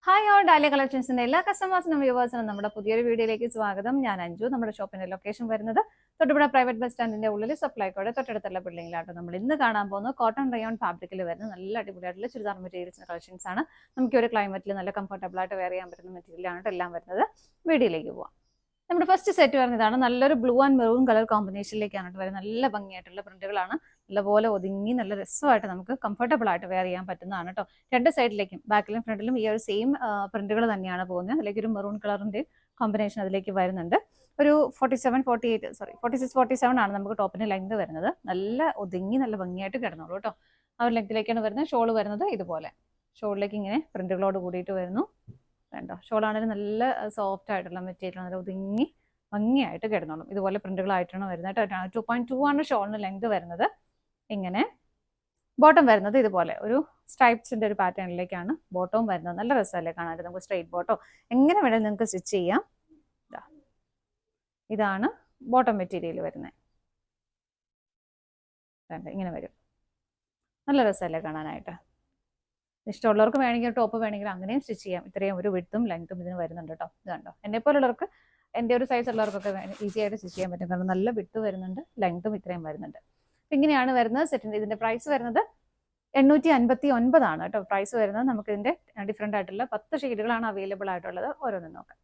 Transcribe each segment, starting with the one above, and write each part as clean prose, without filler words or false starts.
Hi all dahlia കളക്ഷൻസിന്റെ എല്ലാ കസ്റ്റമേഴ്സിനും വ്യൂവേഴ്സിനും നമ്മുടെ പുതിയൊരു വീഡിയോയിലേക്ക് സ്വാഗതം. ഞാൻ അഞ്ജു. നമ്മുടെ ഷോപ്പിന്റെ ലൊക്കേഷൻ വരുന്നത് തൊടുപുഴ പ്രൈവറ്റ് ബസ് സ്റ്റാൻഡിന്റെ ഉള്ളിൽ സപ്ലൈക്കോടെ തൊട്ടടുത്തുള്ള ബിൽഡിംഗിലാട്ടോ. നമ്മൾ ഇന്ന് കാണാൻ പോകുന്നത് കോട്ടൺ റയോൺ ഫാബ്രിക്കിൽ വരുന്ന നല്ല അടിപൊളിയായിട്ടുള്ള ചുരിദാർ മെറ്റീരിയൽസിന്റെ കളക്ഷൻസ് ആണ്. നമുക്ക് ഒരു ക്ലൈമറ്റിൽ നല്ല കംഫർട്ടബിൾ ആയിട്ട് വെയർ ചെയ്യാൻ പറ്റുന്ന മെറ്റീരിയലാണ് എല്ലാം വരുന്നത്. വീഡിയോയിലേക്ക് പോവാം. നമ്മുടെ ഫസ്റ്റ് സെറ്റ് വരുന്നതാണ് നല്ലൊരു ബ്ലൂ ആൻഡ് മെറൂൺ കളർ കോമ്പിനേഷനിലേക്കാണ് വരുന്നത്. നല്ല ഭംഗിയായിട്ടുള്ള പ്രിന്റുകളാണ്. നല്ലപോലെ ഒതുങ്ങി നല്ല രസമായിട്ട് നമുക്ക് കംഫർട്ടബിൾ ആയിട്ട് വെയർ ചെയ്യാൻ പറ്റുന്നതാണ് കേട്ടോ. രണ്ട് സൈഡിലേക്കും ബാക്കിലും ഫ്രണ്ടിലും ഈ ഒരു സെയിം പ്രിന്റുകൾ തന്നെയാണ് പോകുന്നത്. അതിലേക്ക് ഒരു മെറൂൺ കളറിന്റെ കോമ്പിനേഷൻ അതിലേക്ക് വരുന്നുണ്ട്. ഒരു 46-47 ആണ് നമുക്ക് ടോപ്പിന് ലെങ്ത് വരുന്നത്. നല്ല ഒതുങ്ങി നല്ല ഭംഗിയായിട്ട് കിടന്നോളൂ കേട്ടോ. ആ ഒരു ലെങ്ത്തിലേക്കാണ് വരുന്നത്. ഷോൾ വരുന്നത് ഇതുപോലെ ഷോളിലേക്ക് ഇങ്ങനെ പ്രിന്റുകളോട് കൂടിയിട്ട് വരുന്നു. വേണ്ടോ, ഷോളാണെങ്കിൽ നല്ല സോഫ്റ്റ് ആയിട്ടുള്ള മെറ്റീരിയൽ, നല്ല ഒതുങ്ങി ഭംഗിയായിട്ട് കിടന്നോളും. ഇതുപോലെ പ്രിന്റുകളായിട്ടാണ് വരുന്നത്. 2.2 ആണ് ഷോളിന് ലെങ്ത് വരുന്നത്. ഇങ്ങനെ ബോട്ടം വരുന്നത് ഇതുപോലെ ഒരു സ്ട്രൈപ്സിന്റെ ഒരു പാറ്റേണിലേക്കാണ് ബോട്ടവും വരുന്നത്. നല്ല രസമല്ലേ കാണാൻ. നമുക്ക് സ്ട്രെയിറ്റ് ബോട്ടോ എങ്ങനെ വേണമെങ്കിലും നിങ്ങൾക്ക് സ്റ്റിച്ച് ചെയ്യാം. ഇതാണ് ബോട്ടം മെറ്റീരിയൽ വരുന്നത്. ഇങ്ങനെ വരും. നല്ല രസമല്ലേ കാണാനായിട്ട്. ഇഷ്ടമുള്ളവർക്ക് വേണമെങ്കിൽ ടോപ്പ് വേണമെങ്കിൽ അങ്ങനെയും സ്റ്റിച്ച് ചെയ്യാം. ഇത്രയും ഒരു വിഡ്ത്തും ലെങ്ത്തും ഇതിന് വരുന്നുണ്ട് കേട്ടോ. ഇത് കണ്ടോ, എന്നെ പോലുള്ളവർക്ക്, എൻ്റെ ഒരു സൈസ് ഉള്ളവർക്കൊക്കെ ഈസി ആയിട്ട് സ്റ്റിച്ച് ചെയ്യാൻ പറ്റും. കാരണം നല്ല വിഡ്ത്ത് വരുന്നുണ്ട്, ലെങ്ത്തും ഇത്രയും വരുന്നുണ്ട്. ഇങ്ങനെയാണ് വരുന്നത് സെറ്റിന്റെ. ഇതിന്റെ പ്രൈസ് വരുന്നത് 859 ആണ് കേട്ടോ പ്രൈസ് വരുന്നത്. നമുക്ക് ഇതിന്റെ ഡിഫറെന്റ് ആയിട്ടുള്ള 10 ഷെയ്ഡുകളാണ് അവൈലബിൾ ആയിട്ടുള്ളത്. ഓരോന്നും നോക്കാം.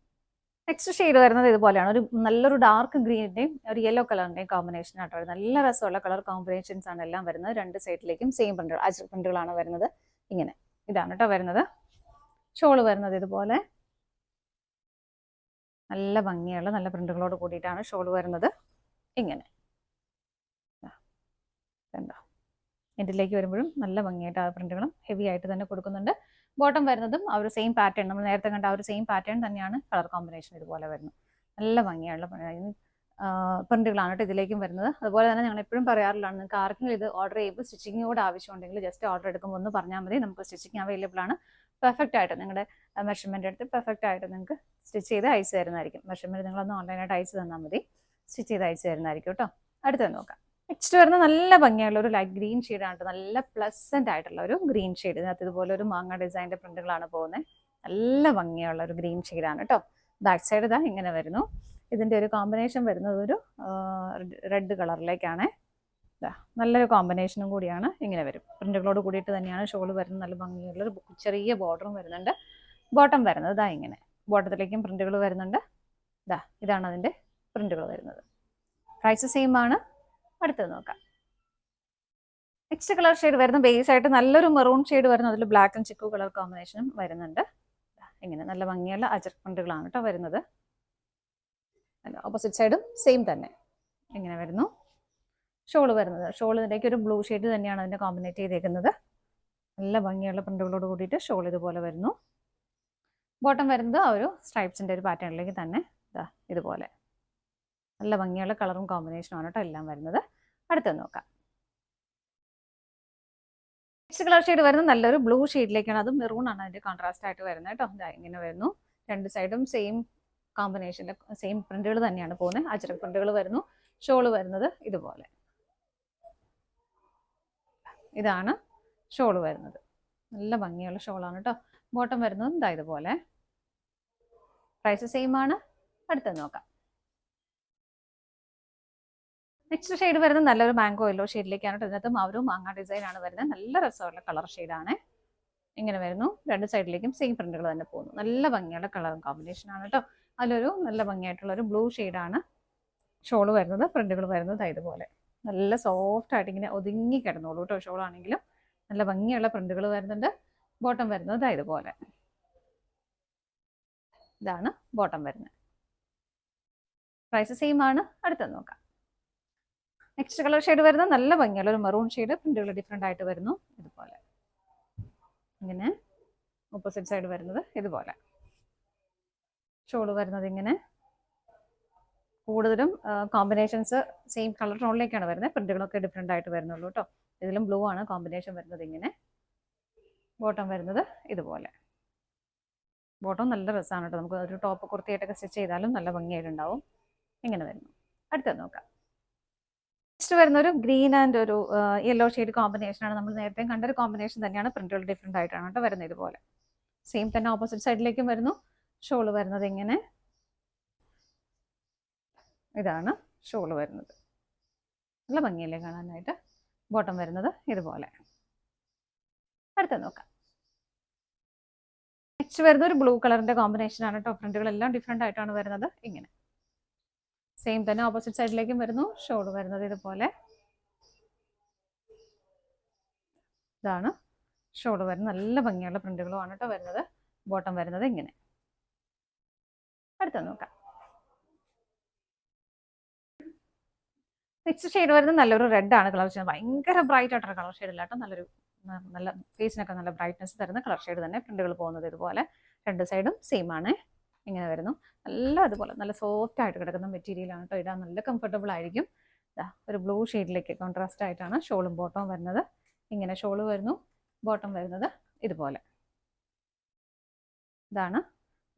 നെക്സ്റ്റ് ഷെയ്ഡ് വരുന്നത് ഇതുപോലെയാണ്. ഒരു നല്ലൊരു ഡാർക്ക് ഗ്രീനിന്റെയും ഒരു യെല്ലോ കളറിന്റെയും കോമ്പിനേഷൻ ആട്ടോ. നല്ല രസമുള്ള കളർ കോമ്പിനേഷൻസ് ആണ് എല്ലാം വരുന്നത്. രണ്ട് സൈഡിലേക്കും സെയിം പ്രിന്റുകളാണ് വരുന്നത്. ഇങ്ങനെ ഇതാണ് കേട്ടോ വരുന്നത്. ഷോള് വരുന്നത് ഇതുപോലെ നല്ല ഭംഗിയുള്ള നല്ല പ്രിന്റുകളോട് കൂടിയിട്ടാണ് ഷോള് വരുന്നത്. ഇങ്ങനെ കണ്ടോ, ഇതിലേക്ക് വരുമ്പോഴും നല്ല ഭംഗിയായിട്ട് ആ പ്രിന്റുകളും ഹെവി ആയിട്ട് തന്നെ കൊടുക്കുന്നുണ്ട്. ബോട്ടം വരുന്നതും ആ ഒരു സെയിം പാറ്റേൺ, നമ്മൾ നേരത്തെ കണ്ട ആ ഒരു സെയിം പാറ്റേൺ തന്നെയാണ് കളർ കോമ്പിനേഷൻ ഇതുപോലെ വരുന്നത്. നല്ല ഭംഗിയുള്ള പ്രിന്റുകളാണ് കേട്ടോ ഇതിലേക്കും വരുന്നത്. അതുപോലെ തന്നെ ഞങ്ങൾ എപ്പോഴും പറയാറുള്ളതാണ്, നിങ്ങൾക്ക് ആർക്കെങ്കിലും ഇത് ഓർഡർ ചെയ്യുമ്പോൾ സ്റ്റിച്ചിങ്ങിനോട് ആവശ്യമുണ്ടെങ്കിൽ ജസ്റ്റ് ഓർഡർ എടുക്കുമ്പോൾ ഒന്ന് പറഞ്ഞാൽ മതി. നമുക്ക് സ്റ്റിച്ചിങ് അവൈലബിൾ ആണ്. പെർഫെക്റ്റ് ആയിട്ട് നിങ്ങളുടെ മെഷർമെന്റ് എടുത്ത് പെർഫെക്റ്റ് ആയിട്ട് നിങ്ങൾക്ക് സ്റ്റിച്ച് ചെയ്ത് അയച്ചു തരുന്നതായിരിക്കും. മെഷർമെന്റ് നിങ്ങളൊന്ന് ഓൺലൈനായിട്ട് അയച്ചു തന്നാൽ മതി. സ്റ്റിച്ച് ചെയ്ത് അയച്ചു തരുന്നതായിരിക്കും കേട്ടോ. അടുത്തത് നോക്കാം. നെക്സ്റ്റ് വരുന്ന നല്ല ഭംഗിയുള്ള ഒരു ലൈറ്റ് ഗ്രീൻ ഷെയ്ഡാണ്. നല്ല പ്ലസന്റ് ആയിട്ടുള്ള ഒരു ഗ്രീൻ ഷെയ്ഡ്. ഇതിനകത്ത് ഇതുപോലെ ഒരു മാങ്ങ ഡിസൈൻ്റെ പ്രിന്റുകളാണ് പോകുന്നത്. നല്ല ഭംഗിയുള്ള ഒരു ഗ്രീൻ ഷെയ്ഡാണ് കേട്ടോ. ബാക്ക് സൈഡ് ഇതാ ഇങ്ങനെ വരുന്നു. ഇതിന്റെ ഒരു കോമ്പിനേഷൻ വരുന്നത് ഒരു റെഡ് കളറിലേക്കാണ്. നല്ലൊരു കോമ്പിനേഷനും കൂടിയാണ്. ഇങ്ങനെ വരും. പ്രിന്റുകളോട് കൂടിയിട്ട് തന്നെയാണ് ഷോള് വരുന്നത്. നല്ല ഭംഗിയുള്ള ഒരു ചെറിയ ബോർഡറും വരുന്നുണ്ട്. ബോട്ടം വരുന്നത് ഇതാ ഇങ്ങനെ. ബോട്ടത്തിലേക്കും പ്രിന്റുകൾ വരുന്നുണ്ട്. ഇതാണ് അതിന്റെ പ്രിന്റുകൾ വരുന്നത്. പ്രൈസ് സെയിം ആണ്. അടുത്തത് നോക്കാം. നെക്സ്റ്റ് കളർ ഷെയ്ഡ് വരുന്ന ബേസ് ആയിട്ട് നല്ലൊരു മെറൂൺ ഷെയ്ഡ് വരുന്ന അതിൽ ബ്ലാക്ക് ആൻഡ് ചിക്കു കളർ കോമ്പിനേഷനും വരുന്നുണ്ട്. ഇങ്ങനെ നല്ല ഭംഗിയുള്ള അജർ പ്രിന്റുകളാണ് കേട്ടോ വരുന്നത്. ഓപ്പോസിറ്റ് സൈഡും സെയിം തന്നെ ഇങ്ങനെ വരുന്നു. ഷോള് വരുന്നത്, ഷോളിലേക്ക് ഒരു ബ്ലൂ ഷെയ്ഡ് തന്നെയാണ് അതിന്റെ കോമ്പിനേറ്റ് ചെയ്തേക്കുന്നത്. നല്ല ഭംഗിയുള്ള പ്രിന്റുകളോട് കൂടിയിട്ട് ഷോൾ ഇതുപോലെ വരുന്നു. ബോട്ടം വരുന്നത് ആ ഒരു സ്ട്രൈപ്സിന്റെ ഒരു പാറ്റേണിലേക്ക് തന്നെ ഇതുപോലെ നല്ല ഭംഗിയുള്ള കളറും കോമ്പിനേഷനുമാണ് കേട്ടോ എല്ലാം വരുന്നത്. അടുത്തത് നോക്കാം. നെക്സ്റ്റ് കളർ ഷെയ്ഡ് വരുന്നത് നല്ലൊരു ബ്ലൂ ഷെയ്ഡിലേക്കാണ്. അത് മെറൂൺ ആണ് അതിന്റെ കോൺട്രാസ്റ്റ് ആയിട്ട് വരുന്നത് കേട്ടോ. ഇങ്ങനെ വരുന്നു. രണ്ട് സൈഡും സെയിം കോമ്പിനേഷനിൽ സെയിം പ്രിന്റുകൾ തന്നെയാണ് പോകുന്നത്. അച്ചടക്ക പ്രിന്റുകൾ വരുന്നു. ഷോള് വരുന്നത് ഇതുപോലെ. ഇതാണ് ഷോള് വരുന്നത്. നല്ല ഭംഗിയുള്ള ഷോളാണ് കേട്ടോ. ബോട്ടം വരുന്നതും ഇതുപോലെ. പ്രൈസ് സെയിം ആണ്. അടുത്തത് നോക്കാം. നെക്സ്റ്റ് ഷെയ്ഡ് വരുന്നത് നല്ലൊരു മാംഗോ യെല്ലോ ഷെയ്ഡിലേക്കാണ്. ഇതിനകത്തും ആ ഒരു മാങ്ങ ഡിസൈൻ ആണ് വരുന്നത്. നല്ല രസമുള്ള കളർ ഷെയ്ഡാണ്. ഇങ്ങനെ വരുന്നു. രണ്ട് സൈഡിലേക്കും സെയിം പ്രിന്റുകൾ തന്നെ പോകുന്നു. നല്ല ഭംഗിയുള്ള കളർ കോമ്പിനേഷൻ ആണ് കേട്ടോ. അതിലൊരു നല്ല ഭംഗിയായിട്ടുള്ള ഒരു ബ്ലൂ ഷെയ്ഡാണ് ഷോള് വരുന്നത്. പ്രിന്റുകൾ വരുന്നത് ഇതുപോലെ നല്ല സോഫ്റ്റ് ആയിട്ട് ഇങ്ങനെ ഒതുങ്ങി കിടന്നോളൂ കേട്ടോ. ഷോളാണെങ്കിലും നല്ല ഭംഗിയുള്ള പ്രിന്റുകൾ വരുന്നുണ്ട്. ബോട്ടം വരുന്നത് ഇതുപോലെ. ഇതാണ് ബോട്ടം വരുന്നത്. പ്രൈസ് സെയിം ആണ്. അടുത്തത് നോക്കാം. നെക്സ്റ്റ് കളർ ഷെയ്ഡ് വരുന്നത് നല്ല ഭംഗിയുള്ള ഒരു മെറൂൺ ഷെയ്ഡ്. പ്രിന്റുകൾ ഡിഫറെന്റ് ആയിട്ട് വരുന്നു. ഇതുപോലെ ഇങ്ങനെ ഓപ്പോസിറ്റ് സൈഡ് വരുന്നത് ഇതുപോലെ. ഷോള് വരുന്നത് ഇങ്ങനെ. കൂടുതലും കോമ്പിനേഷൻസ് സെയിം കളർ ടോണിലേക്കാണ് വരുന്നത്. പ്രിന്റുകളൊക്കെ ഡിഫറെന്റ് ആയിട്ട് വരുന്നുള്ളൂ കേട്ടോ. ഇതിലും ബ്ലൂ ആണ് കോമ്പിനേഷൻ വരുന്നത്. ഇങ്ങനെ ബോട്ടം വരുന്നത് ഇതുപോലെ. ബോട്ടം നല്ല രസമാണ് കേട്ടോ. നമുക്ക് ഒരു ടോപ്പ് കുർത്തിയായിട്ടൊക്കെ സ്റ്റിച്ച് ചെയ്താലും നല്ല ഭംഗിയായിട്ടുണ്ടാവും. ഇങ്ങനെ വരുന്നു. അടുത്തത് നോക്കാം. നെക്സ്റ്റ് വരുന്ന ഒരു ഗ്രീൻ ആൻഡ് ഒരു യെല്ലോ ഷെയ്ഡ് കോമ്പിനേഷൻ ആണ്. നമ്മൾ നേരത്തെ കണ്ട ഒരു കോമ്പിനേഷൻ തന്നെയാണ്. പ്രിന്റുകൾ ഡിഫറെന്റ് ആയിട്ടാണ് കേട്ടോ വരുന്നത്. ഇതുപോലെ സെയിം തന്നെ ഓപ്പോസിറ്റ് സൈഡിലേക്കും വരുന്നു. ഷോള് വരുന്നത് ഇങ്ങനെ, ഇതാണ് ഷോള് വരുന്നത്. നല്ല ഭംഗിയല്ലേ കാണാനായിട്ട്. ബോട്ടം വരുന്നത് ഇതുപോലെ. അടുത്ത നോക്കാം. നെക്സ്റ്റ് വരുന്നത് ഒരു ബ്ലൂ കളറിന്റെ കോമ്പിനേഷൻ ആണ് കേട്ടോ. പ്രിന്റുകളെല്ലാം ഡിഫറെന്റ് ആയിട്ടാണ് വരുന്നത്. ഇങ്ങനെ സെയിം തന്നെ ഓപ്പോസിറ്റ് സൈഡിലേക്കും വരുന്നു. ഷോള് വരുന്നത് ഇതുപോലെ, ഇതാണ് ഷോള് വരുന്നത്. നല്ല ഭംഗിയുള്ള പ്രിന്റുകളുമാണ് കേട്ടോ വരുന്നത്. ബോട്ടം വരുന്നത് ഇങ്ങനെ. അടുത്ത നോക്കാം. നെക്സ്റ്റ് ഷെയ്ഡ് വരുന്നത് നല്ലൊരു റെഡ് ആണ് കളർ ഷെയ്ഡ്. ഭയങ്കര ബ്രൈറ്റ് ആയിട്ടൊരു കളർ ഷെയ്ഡ് ഇല്ല കേട്ടോ. നല്ല ഫേസിനൊക്കെ നല്ല ബ്രൈറ്റ്നസ് തരുന്ന കളർ ഷെയ്ഡ് തന്നെ. പ്രിന്റുകൾ പോകുന്നത് ഇതുപോലെ, രണ്ട് സൈഡും സെയിം ആണ്. ഇങ്ങനെ വരുന്നു. നല്ല അതുപോലെ നല്ല സോഫ്റ്റ് ആയിട്ട് കിടക്കുന്ന മെറ്റീരിയലാണ് കേട്ടോ. ഇടാൻ നല്ല കംഫർട്ടബിൾ ആയിരിക്കും. ഒരു ബ്ലൂ ഷെയ്ഡിലേക്ക് കോൺട്രാസ്റ്റ് ആയിട്ടാണ് ഷോളും ബോട്ടവും വരുന്നത്. ഇങ്ങനെ ഷോള് വരുന്നു, ബോട്ടം വരുന്നത് ഇതുപോലെ. ഇതാണ്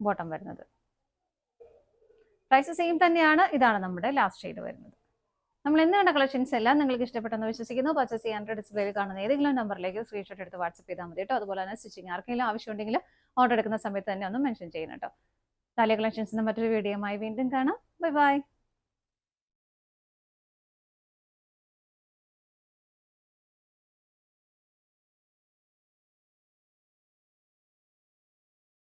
ബോട്ടം വരുന്നത്. പ്രൈസ് സെയിം തന്നെയാണ്. ഇതാണ് നമ്മുടെ ലാസ്റ്റ് ഷെയ്ഡ് വരുന്നത്. നമ്മൾ ഇന്ന് കണ്ട കളക്ഷൻസ് എല്ലാം നിങ്ങൾക്ക് ഇഷ്ടപ്പെട്ടെന്ന് വിശ്വസിക്കുന്നു. പർച്ചേസ് ചെയ്യാൻ ഡിസ്പ്ലേയിൽ കാണുന്ന ഏതെങ്കിലും നമ്പറിലേക്ക് സ്ക്രീൻഷോട്ട് എടുത്ത് വാട്സ്ആപ്പ് ചെയ്താൽ മതി കേട്ടോ. അതുപോലെ തന്നെ സ്റ്റിച്ചിങ് ആർക്കെങ്കിലും ആവശ്യമുണ്ടെങ്കിൽ ഓർഡർ എടുക്കുന്ന സമയത്ത് തന്നെ ഒന്ന് മെൻഷൻ ചെയ്യണം കേട്ടോ. താലേ കളക്ഷൻസിന്റെ മറ്റൊരു വീഡിയോയുമായി വീണ്ടും കാണാം. Bye bye.